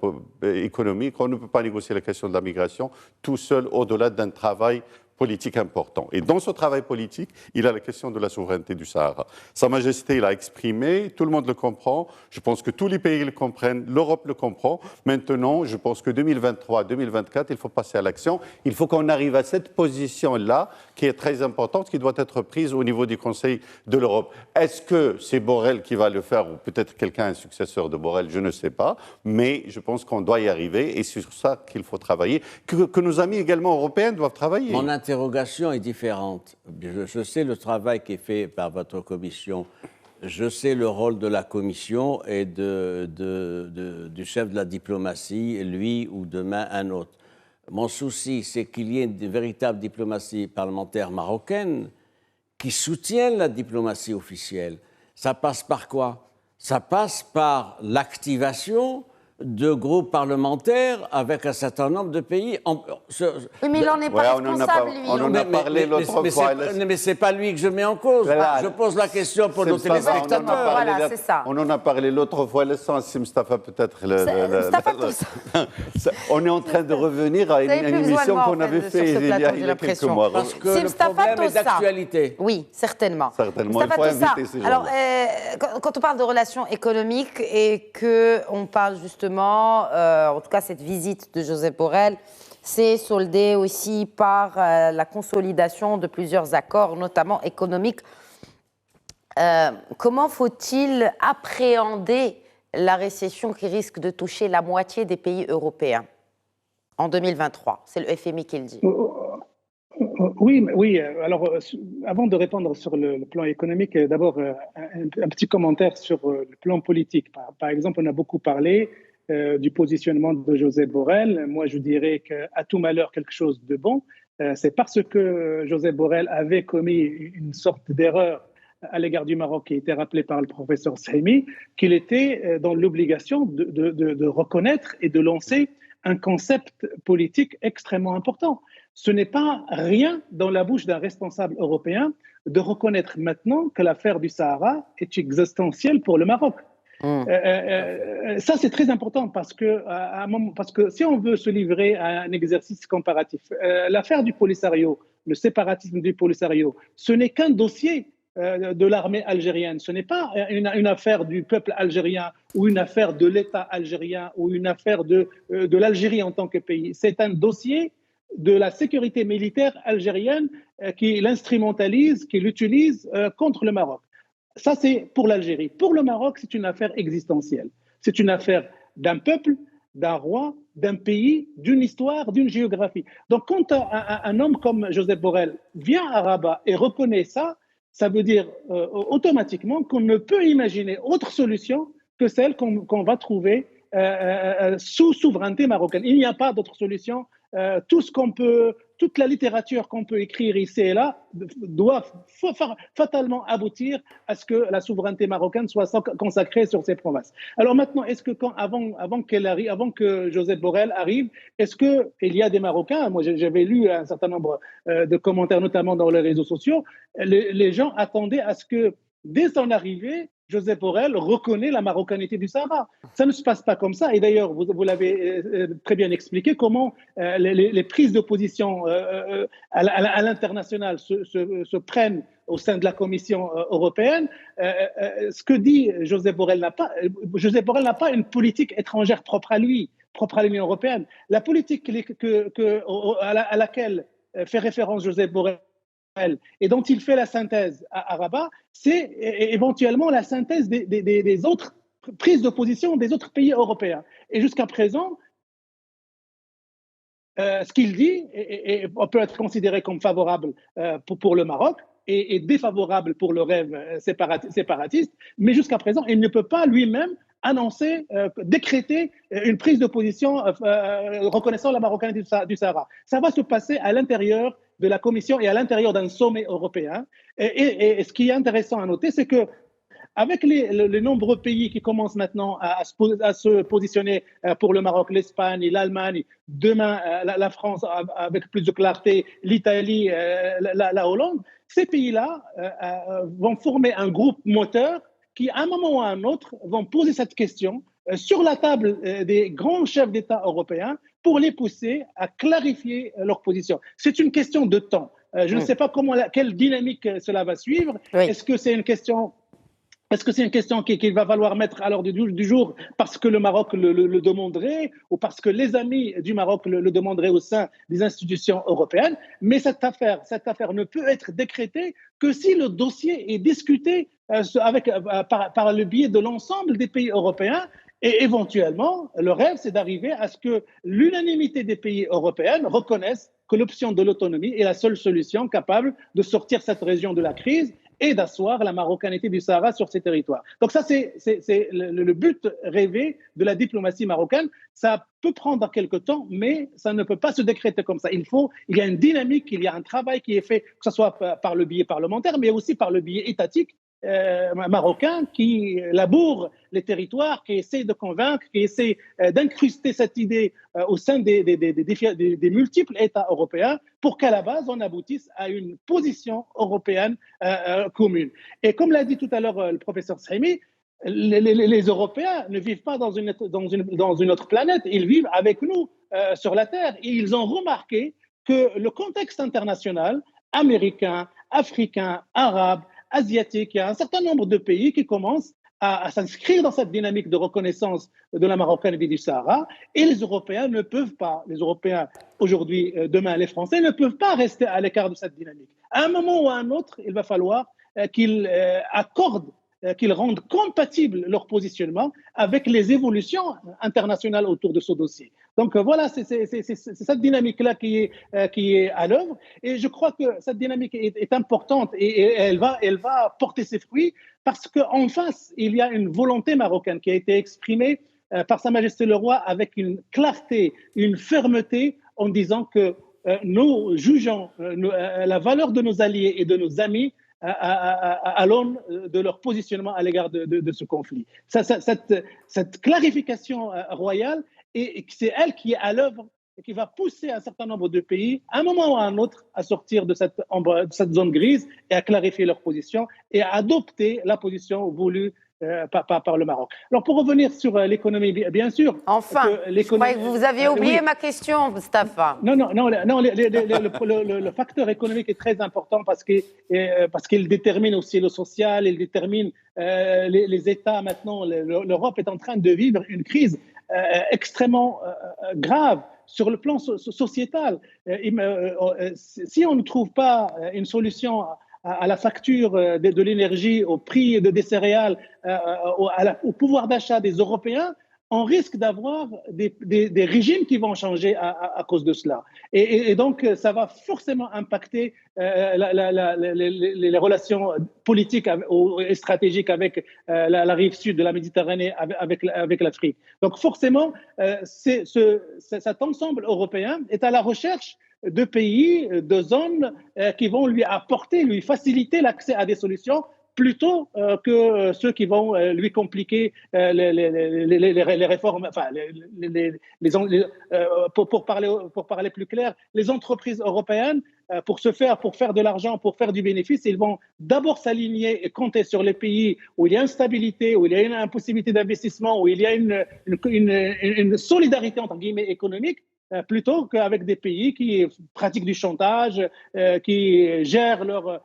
[SPEAKER 4] économiques, on ne peut pas négocier la question de la migration tout seul au-delà d'un travail politique important. Et dans ce travail politique, il y a la question de la souveraineté du Sahara. Sa Majesté l'a exprimé, tout le monde le comprend, je pense que tous les pays le comprennent, l'Europe le comprend. Maintenant, je pense que 2023-2024, il faut passer à l'action. Il faut qu'on arrive à cette position-là, qui est très importante, qui doit être prise au niveau du Conseil de l'Europe. Est-ce que c'est Borrell qui va le faire, ou peut-être quelqu'un, un successeur de Borrell, je ne sais pas, mais je pense qu'on doit y arriver, et c'est sur ça qu'il faut travailler, que nos amis également européens doivent travailler.
[SPEAKER 2] L'interrogation est différente. Je sais le travail qui est fait par votre commission Je sais le rôle de la Commission et du chef de la diplomatie, lui ou demain un autre. Mon souci, c'est qu'il y ait une véritable diplomatie parlementaire marocaine qui soutienne la diplomatie officielle. Ça passe par quoi? Ça passe par l'activation de groupes parlementaires avec un certain nombre de pays.
[SPEAKER 1] Oui, mais il n'en est pas responsable, lui.
[SPEAKER 4] On en a parlé l'autre fois.
[SPEAKER 2] Mais ce n'est pas lui que je mets en cause.
[SPEAKER 4] Voilà.
[SPEAKER 2] Je pose la question pour nos téléspectateurs.
[SPEAKER 1] Voilà, c'est ça.
[SPEAKER 4] On en a parlé l'autre fois. Si Mustapha peut-être... On est en train de revenir à une émission qu'on avait faite il y a quelques mois.
[SPEAKER 2] Parce que le problème est d'actualité.
[SPEAKER 1] Oui, certainement.
[SPEAKER 4] Certainement, il faut inviter ces gens-là.
[SPEAKER 1] Alors, quand on parle de relations économiques et qu'on parle justement, en tout cas cette visite de Josep Borrell, c'est soldé aussi par la consolidation de plusieurs accords, notamment économiques. Comment faut-il appréhender la récession qui risque de toucher la moitié des pays européens en 2023? C'est le FMI qui le dit.
[SPEAKER 3] Oui. Alors, avant de répondre sur le plan économique, d'abord un petit commentaire sur le plan politique. Par exemple, on a beaucoup parlé du positionnement de Josep Borrell. Moi, je dirais qu'à tout malheur, quelque chose de bon. C'est parce que Josep Borrell avait commis une sorte d'erreur à l'égard du Maroc qui a été rappelée par le professeur Saimi, qu'il était dans l'obligation de reconnaître et de lancer un concept politique extrêmement important. Ce n'est pas rien dans la bouche d'un responsable européen de reconnaître maintenant que l'affaire du Sahara est existentielle pour le Maroc. Ça, c'est très important parce que si on veut se livrer à un exercice comparatif, l'affaire du Polisario, le séparatisme du Polisario, ce n'est qu'un dossier de l'armée algérienne. Ce n'est pas une affaire du peuple algérien ou une affaire de l'État algérien ou une affaire de l'Algérie en tant que pays. C'est un dossier de la sécurité militaire algérienne qui l'instrumentalise, qui l'utilise contre le Maroc. Ça, c'est pour l'Algérie. Pour le Maroc, c'est une affaire existentielle. C'est une affaire d'un peuple, d'un roi, d'un pays, d'une histoire, d'une géographie. Donc, quand un homme comme Josep Borrell vient à Rabat et reconnaît ça, ça veut dire automatiquement qu'on ne peut imaginer autre solution que celle qu'on va trouver sous souveraineté marocaine. Il n'y a pas d'autre solution. Toute la littérature qu'on peut écrire ici et là doit fatalement aboutir à ce que la souveraineté marocaine soit consacrée sur ces provinces. Alors maintenant, est-ce que avant que Josep Borrell arrive, est-ce qu'il y a des Marocains? Moi, j'avais lu un certain nombre de commentaires, notamment dans les réseaux sociaux. Les gens attendaient à ce que, dès son arrivée, Josep Borrell reconnaît la marocanité du Sahara. Ça ne se passe pas comme ça. Et d'ailleurs, vous l'avez très bien expliqué, comment les prises de position à l'international se prennent au sein de la Commission européenne. Ce que dit Josep Borrell n'a pas une politique étrangère propre à lui, propre à l'Union européenne. La politique à laquelle fait référence Josep Borrell et dont il fait la synthèse à Rabat, c'est éventuellement la synthèse des autres prises de position des autres pays européens. Et jusqu'à présent, ce qu'il dit peut être considéré comme favorable pour le Maroc et défavorable pour le rêve séparatiste, mais jusqu'à présent, il ne peut pas lui-même annoncer, décréter une prise de position reconnaissant la marocanité du Sahara. Ça va se passer à l'intérieur de la Commission et à l'intérieur d'un sommet européen. Et ce qui est intéressant à noter, c'est que avec les nombreux pays qui commencent maintenant à se positionner pour le Maroc, l'Espagne, l'Allemagne, demain la France avec plus de clarté, l'Italie, la Hollande, ces pays-là vont former un groupe moteur qui, à un moment ou à un autre, vont poser cette question sur la table des grands chefs d'État européens pour les pousser à clarifier leur position. C'est une question de temps. Je ne sais pas quelle dynamique cela va suivre. Oui. Est-ce que c'est une question qu'il va falloir mettre à l'ordre du jour parce que le Maroc le demanderait ou parce que les amis du Maroc le demanderaient au sein des institutions européennes? Mais cette affaire ne peut être décrétée que si le dossier est discuté par le biais de l'ensemble des pays européens. Et éventuellement, le rêve, c'est d'arriver à ce que l'unanimité des pays européens reconnaisse que l'option de l'autonomie est la seule solution capable de sortir cette région de la crise et d'asseoir la marocanité du Sahara sur ces territoires. Donc ça, c'est le but rêvé de la diplomatie marocaine. Ça peut prendre quelque temps, mais ça ne peut pas se décréter comme ça. Il y a une dynamique, il y a un travail qui est fait, que ce soit par le biais parlementaire, mais aussi par le biais étatique, marocain qui laboure les territoires, qui essaie de convaincre, qui essaie d'incruster cette idée au sein des multiples États européens pour qu'à la base, on aboutisse à une position européenne commune. Et comme l'a dit tout à l'heure le professeur Sahimi, les Européens ne vivent pas dans une autre planète, ils vivent avec nous sur la Terre. Et ils ont remarqué que le contexte international, américain, africain, arabe, asiatique, il y a un certain nombre de pays qui commencent à s'inscrire dans cette dynamique de reconnaissance de la Marocanité du Sahara, et les Européens ne peuvent pas, les Européens aujourd'hui, demain les Français, ne peuvent pas rester à l'écart de cette dynamique. À un moment ou à un autre, il va falloir qu'ils accordent, qu'ils rendent compatible leur positionnement avec les évolutions internationales autour de ce dossier. Donc voilà, c'est cette dynamique-là qui est à l'œuvre. Et je crois que cette dynamique est importante et elle va porter ses fruits parce qu'en face, il y a une volonté marocaine qui a été exprimée par Sa Majesté le Roi avec une clarté, une fermeté en disant que nous jugeons la valeur de nos alliés et de nos amis à l'aune de leur positionnement à l'égard de ce conflit. Cette clarification royale, et c'est elle qui est à l'œuvre et qui va pousser un certain nombre de pays, à un moment ou à un autre, à sortir de cette zone grise et à clarifier leur position et à adopter la position voulue par le Maroc. Alors pour revenir sur l'économie, bien sûr.
[SPEAKER 1] Enfin, je croyais que vous aviez oublié ma question, Mustapha.
[SPEAKER 3] Non, le facteur économique est très important parce qu'il détermine aussi le social, il détermine les États. Maintenant, l'Europe est en train de vivre une crise extrêmement grave sur le plan sociétal. Si on ne trouve pas une solution à la facture de l'énergie, au prix des céréales, au pouvoir d'achat des Européens, on risque d'avoir des régimes qui vont changer à cause de cela. Et donc, ça va forcément impacter les relations politiques et stratégiques avec la rive sud de la Méditerranée, avec l'Afrique. Donc, forcément, cet ensemble européen est à la recherche de pays, de zones qui vont lui faciliter l'accès à des solutions plutôt que ceux qui vont lui compliquer les réformes. Enfin, pour parler plus clair, les entreprises européennes, pour faire de l'argent, pour faire du bénéfice, ils vont d'abord s'aligner et compter sur les pays où il y a une stabilité, où il y a une impossibilité d'investissement, où il y a une solidarité entre guillemets économique, plutôt qu'avec des pays qui pratiquent du chantage, qui gèrent leurs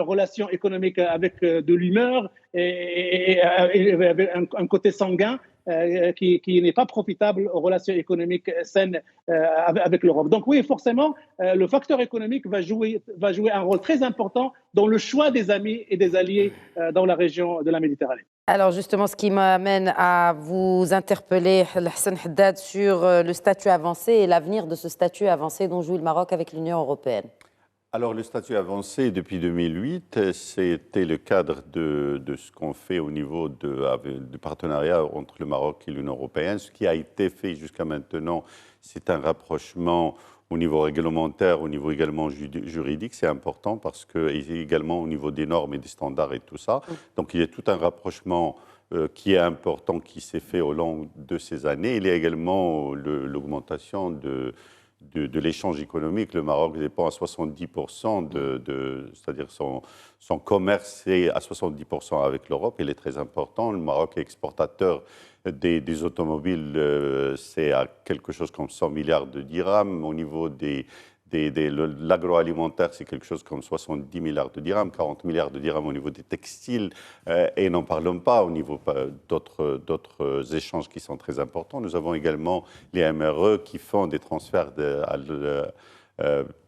[SPEAKER 3] relations économiques avec de l'humeur et avec un côté sanguin qui n'est pas profitable aux relations économiques saines avec l'Europe. Donc oui, forcément, le facteur économique va jouer un rôle très important dans le choix des amis et des alliés dans la région de la Méditerranée.
[SPEAKER 1] Alors justement, ce qui m'amène à vous interpeller, Hassan Haddad, sur le statut avancé et l'avenir de ce statut avancé dont joue le Maroc avec l'Union européenne.
[SPEAKER 4] Alors le statut avancé depuis 2008, c'était le cadre de ce qu'on fait au niveau du partenariat entre le Maroc et l'Union européenne. Ce qui a été fait jusqu'à maintenant, c'est un rapprochement au niveau réglementaire, au niveau également juridique, c'est important parce que également au niveau des normes et des standards et tout ça. Donc il y a tout un rapprochement qui est important, qui s'est fait au long de ces années. Il y a également l'augmentation de l'échange économique. Le Maroc dépend à 70%, c'est-à-dire son commerce est à 70% avec l'Europe. Il est très important. Le Maroc est exportateur des automobiles, c'est à quelque chose comme 100 milliards de dirhams. Au niveau de l'agroalimentaire, c'est quelque chose comme 70 milliards de dirhams, 40 milliards de dirhams au niveau des textiles. Et n'en parlons pas au niveau d'autres échanges qui sont très importants. Nous avons également les MRE qui font des transferts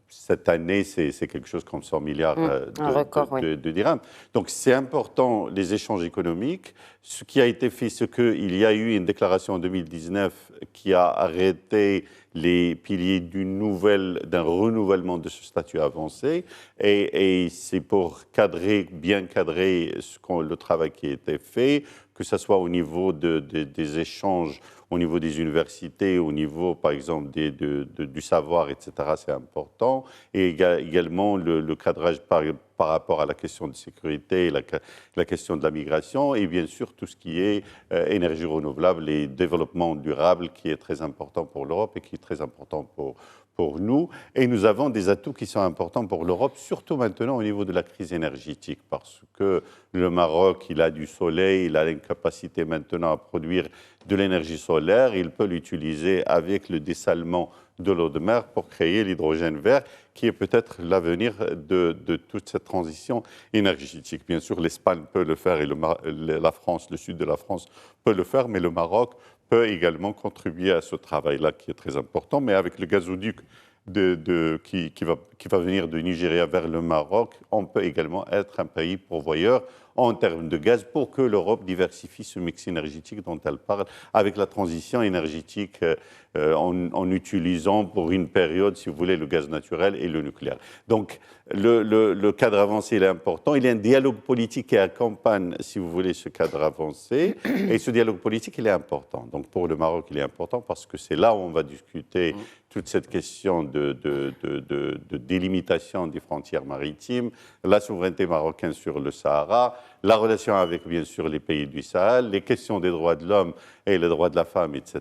[SPEAKER 4] cette année, c'est quelque chose comme 100 milliards de dirhams. Donc, c'est important, les échanges économiques. Ce qui a été fait, c'est qu'il y a eu une déclaration en 2019 qui a arrêté les piliers d'un renouvellement de ce statut avancé. Et c'est pour bien cadrer le travail qui a été fait, que ce soit au niveau des échanges, au niveau des universités, au niveau, par exemple, du savoir, etc., c'est important. Et également le cadrage par rapport à la question de sécurité, la question de la migration, et bien sûr tout ce qui est énergie renouvelable et développement durable, qui est très important pour l'Europe et qui est très important pour nous. Et nous avons des atouts qui sont importants pour l'Europe, surtout maintenant au niveau de la crise énergétique, parce que le Maroc, il a du soleil, il a une capacité maintenant à produire de l'énergie solaire, il peut l'utiliser avec le dessalement de l'eau de mer pour créer l'hydrogène vert, qui est peut-être l'avenir de toute cette transition énergétique. Bien sûr, l'Espagne peut le faire et la France, le sud de la France peut le faire, mais le Maroc peut également contribuer à ce travail-là qui est très important. Mais avec le gazoduc qui va venir de Nigeria vers le Maroc, on peut également être un pays pourvoyeur en termes de gaz pour que l'Europe diversifie ce mix énergétique dont elle parle avec la transition énergétique en utilisant pour une période, si vous voulez, le gaz naturel et le nucléaire. Donc, le cadre avancé, il est important. Il y a un dialogue politique qui accompagne, si vous voulez, ce cadre avancé. Et ce dialogue politique, il est important. Donc, pour le Maroc, il est important parce que c'est là où on va discuter toute cette question de délimitation des frontières maritimes, la souveraineté marocaine sur le Sahara, la relation avec, bien sûr, les pays du Sahel, les questions des droits de l'homme et les droits de la femme, etc.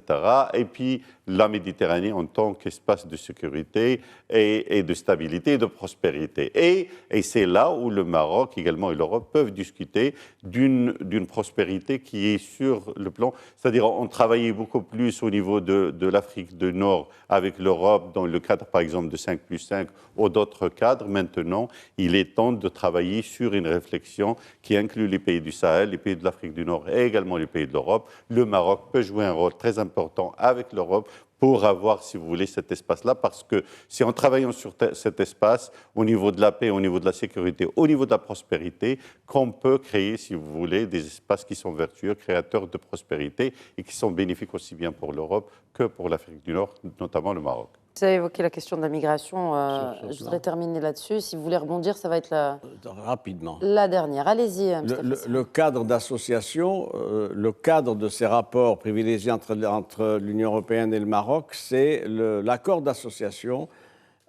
[SPEAKER 4] Et puis, la Méditerranée en tant qu'espace de sécurité et de stabilité et de prospérité. Et c'est là où le Maroc également et l'Europe peuvent discuter d'une prospérité qui est sur le plan... C'est-à-dire, on travaillait beaucoup plus au niveau de l'Afrique du Nord avec l'Europe dans le cadre, par exemple, de 5+5 ou d'autres cadres. Maintenant, il est temps de travailler sur une réflexion qui inclut les pays du Sahel, les pays de l'Afrique du Nord et également les pays de l'Europe. Le Maroc peut jouer un rôle très important avec l'Europe pour avoir, si vous voulez, cet espace-là, parce que c'est en travaillant sur cet espace, au niveau de la paix, au niveau de la sécurité, au niveau de la prospérité, qu'on peut créer, si vous voulez, des espaces qui sont vertueux, créateurs de prospérité et qui sont bénéfiques aussi bien pour l'Europe que pour l'Afrique du Nord, notamment le Maroc.
[SPEAKER 1] Vous avez évoqué la question de la migration. Je voudrais terminer là-dessus. Si vous voulez rebondir, ça va être
[SPEAKER 2] rapidement.
[SPEAKER 1] La dernière. Allez-y.
[SPEAKER 2] Le cadre d'association, le cadre de ces rapports privilégiés entre l'Union européenne et le Maroc, c'est l'accord d'association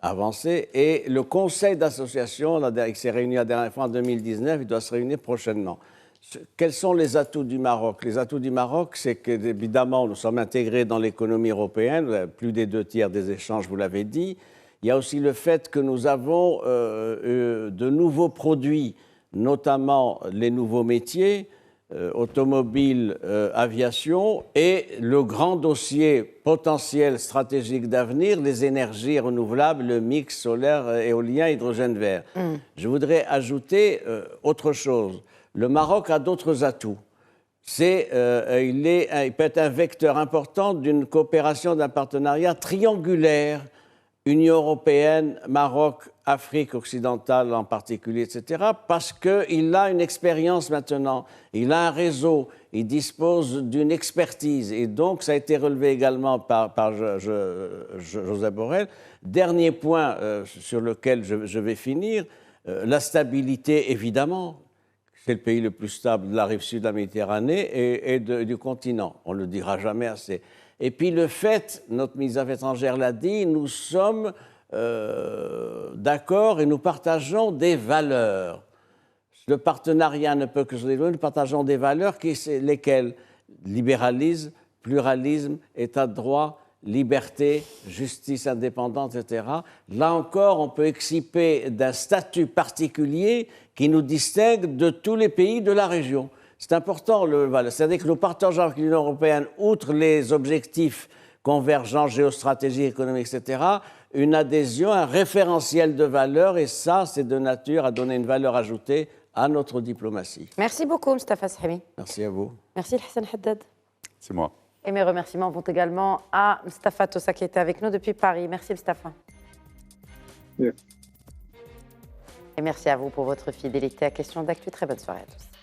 [SPEAKER 2] avancé et le conseil d'association, il s'est réuni la dernière fois en 2019, il doit se réunir prochainement. Quels sont les atouts du Maroc? Les atouts du Maroc, c'est qu'évidemment, nous sommes intégrés dans l'économie européenne, plus des 2/3 des échanges, vous l'avez dit. Il y a aussi le fait que nous avons de nouveaux produits, notamment les nouveaux métiers, automobile, aviation, et le grand dossier potentiel stratégique d'avenir, les énergies renouvelables, le mix solaire, éolien, hydrogène vert. Je voudrais ajouter autre chose. Le Maroc a d'autres atouts. Il peut être un vecteur important d'une coopération, d'un partenariat triangulaire, Union européenne, Maroc, Afrique occidentale en particulier, etc., parce qu'il a une expérience maintenant, il a un réseau, il dispose d'une expertise. Et donc, ça a été relevé également par Josep Borrell. Dernier point sur lequel je vais finir, la stabilité, évidemment. C'est le pays le plus stable de la rive sud de la Méditerranée et du continent. On ne le dira jamais assez. Et puis le fait, notre ministre des Affaires étrangères l'a dit, nous sommes d'accord et nous partageons des valeurs. Le partenariat ne peut que se développer, nous partageons des valeurs lesquelles? Libéralisme, pluralisme, état de droit, liberté, justice indépendante, etc. Là encore, on peut exciper d'un statut particulier qui nous distingue de tous les pays de la région. C'est important, c'est-à-dire que nous partageons avec l'Union européenne, outre les objectifs convergents, géostratégie, économique, etc., une adhésion, un référentiel de valeurs, et ça, c'est de nature à donner une valeur ajoutée à notre diplomatie.
[SPEAKER 1] Merci beaucoup, Mustapha Sahimi.
[SPEAKER 2] Merci à vous.
[SPEAKER 1] Merci, Hassan Haddad.
[SPEAKER 4] C'est moi.
[SPEAKER 1] Et mes remerciements vont également à Mustapha Tossa qui était avec nous depuis Paris. Merci, Mustapha. Et merci à vous pour votre fidélité à Questions d'Actu. Très bonne soirée à tous.